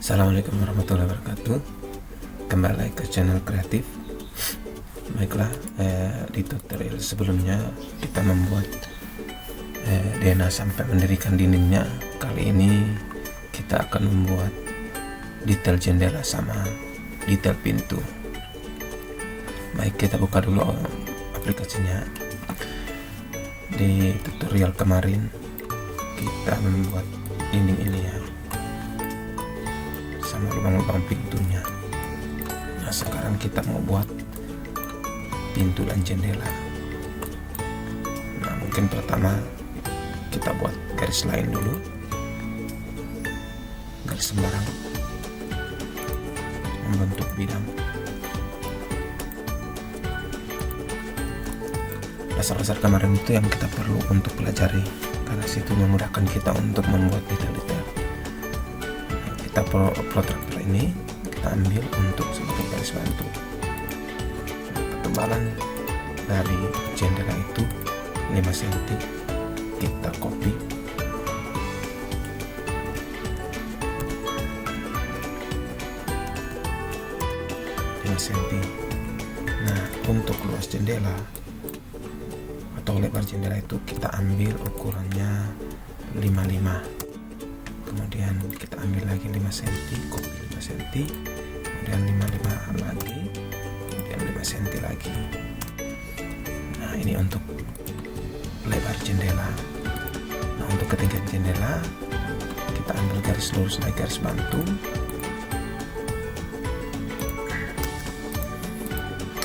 Assalamualaikum warahmatullahi wabarakatuh. Kembali ke channel kreatif. Baiklah, di tutorial sebelumnya kita membuat DNA sampai mendirikan dindingnya. Kali ini kita akan membuat detail jendela sama detail pintu. Baik, kita buka dulu aplikasinya. Di tutorial kemarin kita membuat dinding ini ya, sama lubang-lubang pintunya. Nah, sekarang kita mau buat pintu dan jendela. Nah, mungkin pertama kita buat garis lain dulu, garis sembarang membentuk bidang. Dasar-dasar kemarin itu yang kita perlu untuk pelajari, karena situ memudahkan kita untuk membuat detail-detail. Kita protractor ini kita ambil untuk sebagai garis bantu. Ketebalan dari jendela itu 5 cm, kita copy. Nah, untuk luas jendela atau lebar jendela itu kita ambil ukurannya 55. Kemudian kita ambil lagi 5 cm, copy 5 cm, kemudian 55 lagi, kemudian 5 cm lagi. Nah, ini untuk lebar jendela. Nah, untuk ketinggian jendela kita ambil garis lurus lagi, garis bantu,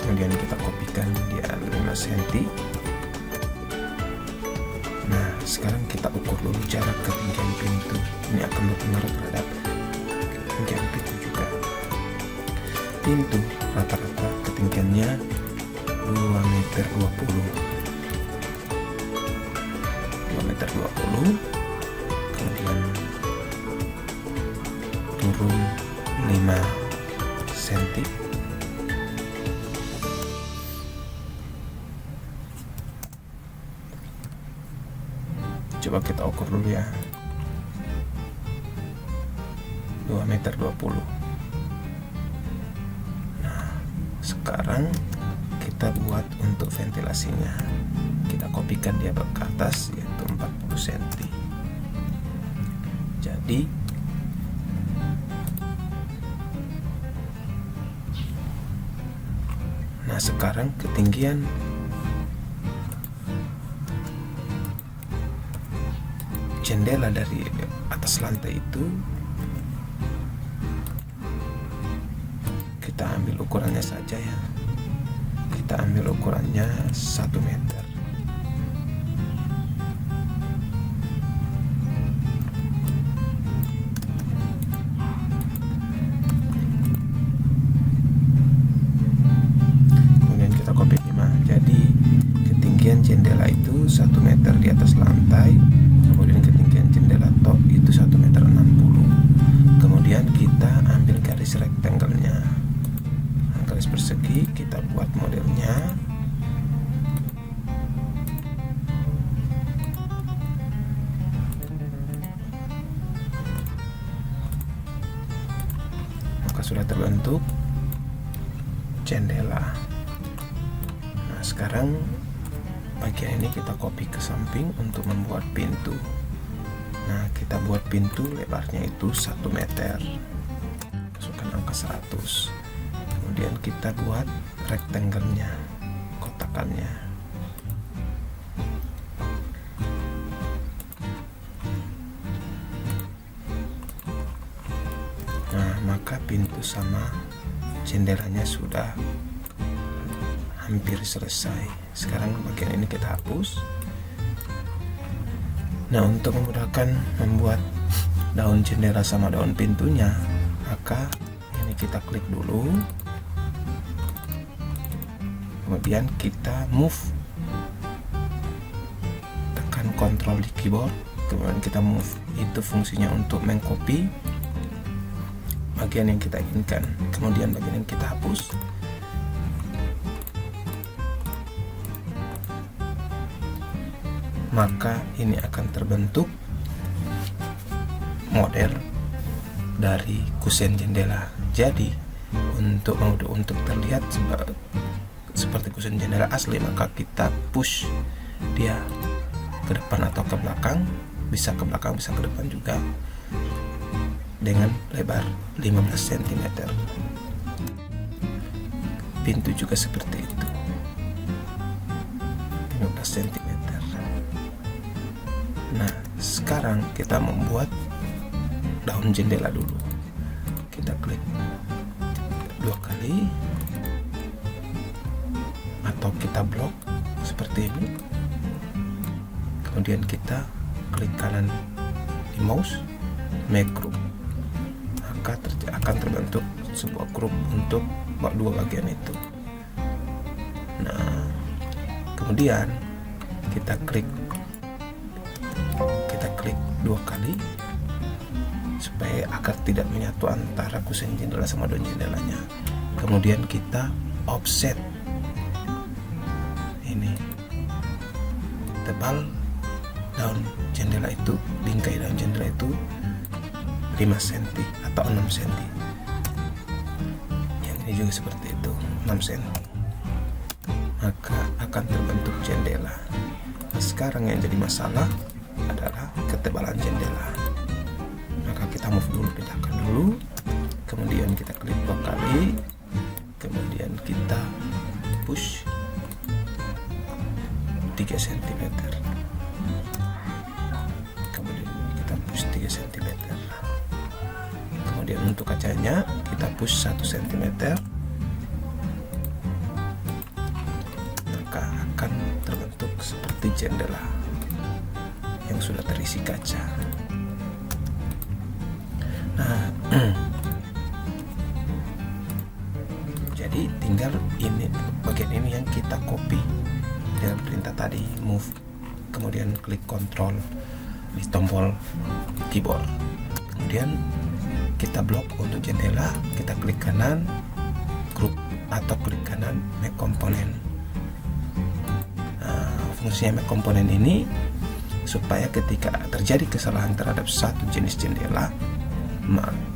kemudian kita kopikan dia 5 cm. Nah, sekarang kita ukur dulu jarak ketinggian pintu. Ini akan berpengaruh terhadap ketinggian pintu juga. Pintu rata-rata ketinggiannya 2,20 meter, 2,20 meter, kemudian turun 5 cm. Coba kita ukur dulu ya, 2,20 meter. Nah, sekarang kita buat untuk ventilasinya. Kita kopikan dia ke atas, yaitu 40 cm. Jadi nah, sekarang ketinggian jendela dari atas lantai itu kita ambil ukurannya saja ya. Kita ambil ukurannya 1 meter. Kemudian kita copy 5. Jadi ketinggian jendela itu 1 meter di atas lantai. Kemudian ketinggian jendela top itu 1,60 meter. Kemudian kita ambil garis rectangle-nya. Nah, garis persegi kita buat modelnya. Maka sudah terbentuk jendela. Nah, sekarang bagian ini kita copy ke samping untuk membuat pintu. Nah, kita buat pintu lebarnya itu 1 meter. Masukkan angka 100. Kemudian kita buat rectangle-nya, kotakannya. Nah, maka pintu sama jendelanya sudah hampir selesai. Sekarang bagian ini kita hapus. Nah, untuk memudahkan membuat daun jendela sama daun pintunya, maka ini kita klik dulu, kemudian kita move, tekan Ctrl di keyboard, kemudian kita move. Itu fungsinya untuk mengcopy bagian yang kita inginkan. Kemudian bagian yang kita hapus. Maka ini akan terbentuk model dari kusen jendela. Jadi untuk terlihat seperti kusen jendela asli, maka kita push dia ke depan atau ke belakang, bisa ke belakang bisa ke depan juga, dengan lebar 15 cm. Pintu juga seperti itu, 15 cm. Nah, sekarang kita membuat daun jendela dulu. Kita klik 2 kali atau kita blok seperti ini. Kemudian kita klik kanan di mouse, make group. Maka akan terbentuk sebuah grup untuk dua bagian itu. Nah, kemudian kita klik 2 kali supaya agar tidak menyatu antara kusen jendela sama daun jendelanya. Kemudian kita offset ini tebal daun jendela itu, bingkai daun jendela itu 5 cm atau 6 cm. Yang ini juga seperti itu, 6 cm. Maka akan terbentuk jendela. Nah, sekarang yang jadi masalah adalah ketebalan jendela. Maka kita move dulu, pindahkan dulu, kemudian kita klik 2 kali, kemudian kita push 3 cm, kemudian kita push 3 cm, kemudian untuk kacanya kita push 1 cm, maka akan terbentuk seperti jendela yang sudah terisi kaca. Nah, jadi tinggal ini, bagian ini yang kita copy dengan perintah tadi, move, kemudian klik Ctrl di tombol keyboard, kemudian kita blok untuk jendela, kita klik kanan group atau klik kanan make component. Nah, fungsinya make component ini supaya ketika terjadi kesalahan terhadap satu jenis jendela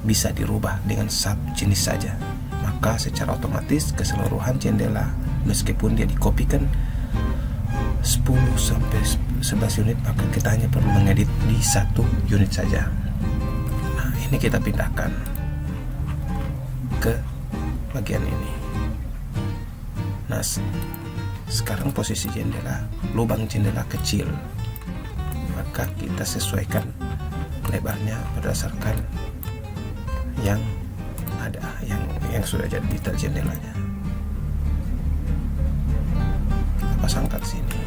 bisa dirubah dengan satu jenis saja. Maka secara otomatis keseluruhan jendela, meskipun dia dikopikan 10 sampai 11 unit, maka kita hanya perlu mengedit di 1 unit saja. Nah, ini kita pindahkan ke bagian ini. Nah, sekarang posisi jendela, lubang jendela kecil, maka kita sesuaikan lebarnya berdasarkan yang ada, yang sudah jadi detail jendelanya. Kita pasangkan sini.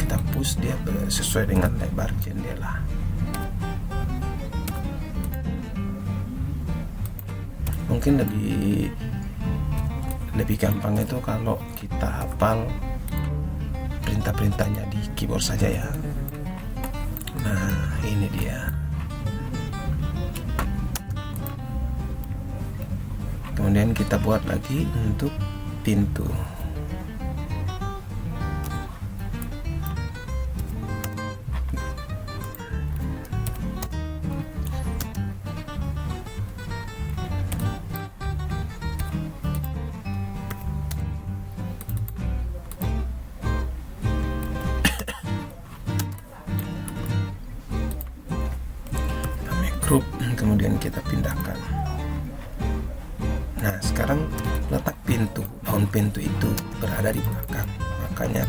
Kita push dia sesuai dengan lebar jendela. Mungkin lebih gampang itu kalau kita hafal perintah-perintahnya di keyboard saja ya. Nah, ini dia. Kemudian kita buat lagi untuk pintu. Kemudian kita pindahkan. Nah, sekarang letak pintu, daun pintu itu berada di belakang, makanya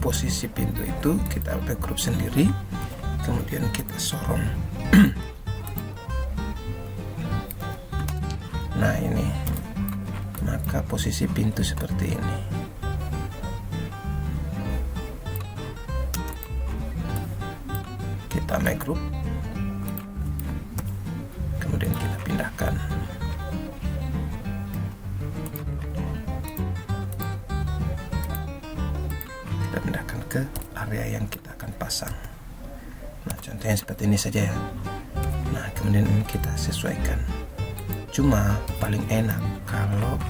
posisi pintu itu kita backgroup sendiri, kemudian kita sorong. Nah, ini, maka posisi pintu seperti ini. Kita backgroup, kemudian kita pindahkan. Kita pindahkan ke area yang kita akan pasang. Nah, contohnya seperti ini saja ya. Nah, kemudian ini kita sesuaikan. Cuma paling enak kalau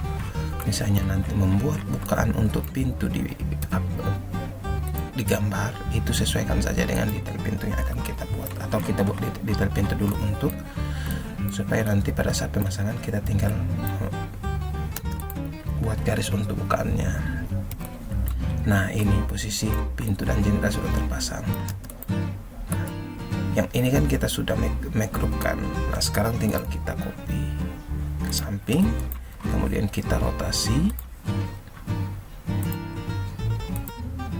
misalnya nanti membuat bukaan untuk pintu di gambar itu sesuaikan saja dengan detail pintu yang akan kita buat, atau kita buat detail pintu dulu untuk supaya nanti pada saat pemasangan kita tinggal buat garis untuk bukaannya. Nah, ini posisi pintu dan jendela sudah terpasang. Yang ini kan kita sudah mekrupkan. Nah, sekarang tinggal kita copy ke samping, kemudian kita rotasi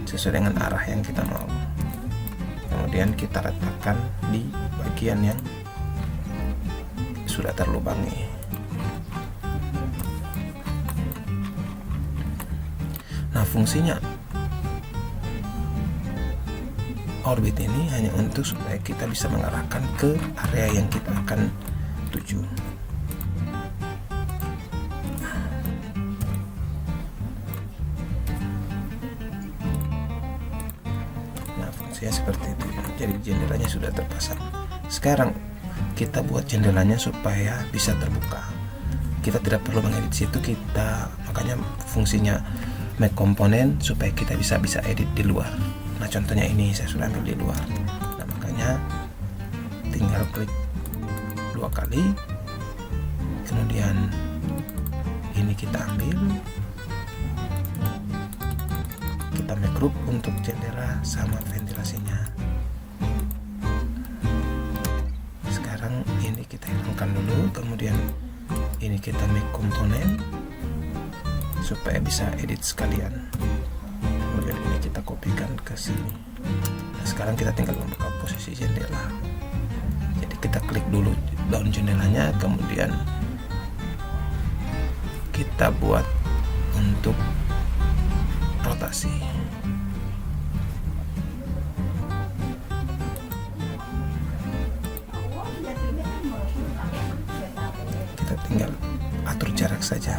sesuai dengan arah yang kita mau. Kemudian kita letakkan di bagian yang sudah terlubangi. Nah, fungsinya orbit ini hanya untuk supaya kita bisa mengarahkan ke area yang kita akan tuju. Nah, fungsinya seperti itu. Jadi jendelanya sudah terpasang. Sekarang kita buat jendelanya supaya bisa terbuka. Kita tidak perlu mengedit situ, makanya fungsinya make komponen supaya kita bisa edit di luar. Nah, contohnya ini saya sudah ambil di luar. Nah, makanya tinggal klik 2 kali, kemudian ini kita ambil, kita make group untuk jendela sama ventilasinya. Sekarang ini kita hilangkan dulu, kemudian ini kita make komponen supaya bisa edit sekalian. Kemudian ini kita kopikan ke sini. Nah, sekarang kita tinggal membuka posisi jendela. Jadi kita klik dulu daun jendelanya, kemudian kita buat untuk rotasi. Kita tinggal atur jarak saja.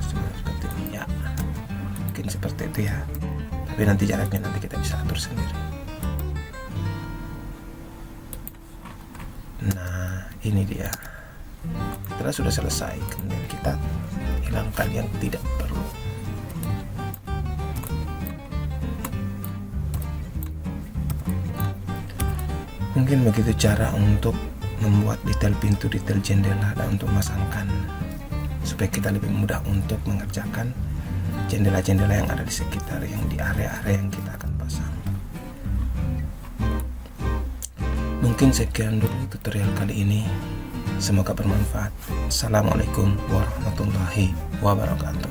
Seperti ini ya, mungkin seperti itu ya, tapi nanti jaraknya nanti kita bisa atur sendiri. Nah, ini dia. Setelah sudah selesai, kemudian kita hilangkan yang tidak perlu. Mungkin begitu cara untuk membuat detail pintu, detail jendela, dan untuk memasangkan supaya kita lebih mudah untuk mengerjakan jendela-jendela yang ada di sekitar, yang di area-area yang kita akan pasang. Mungkin sekian dulu tutorial kali ini, semoga bermanfaat. Assalamualaikum warahmatullahi wabarakatuh.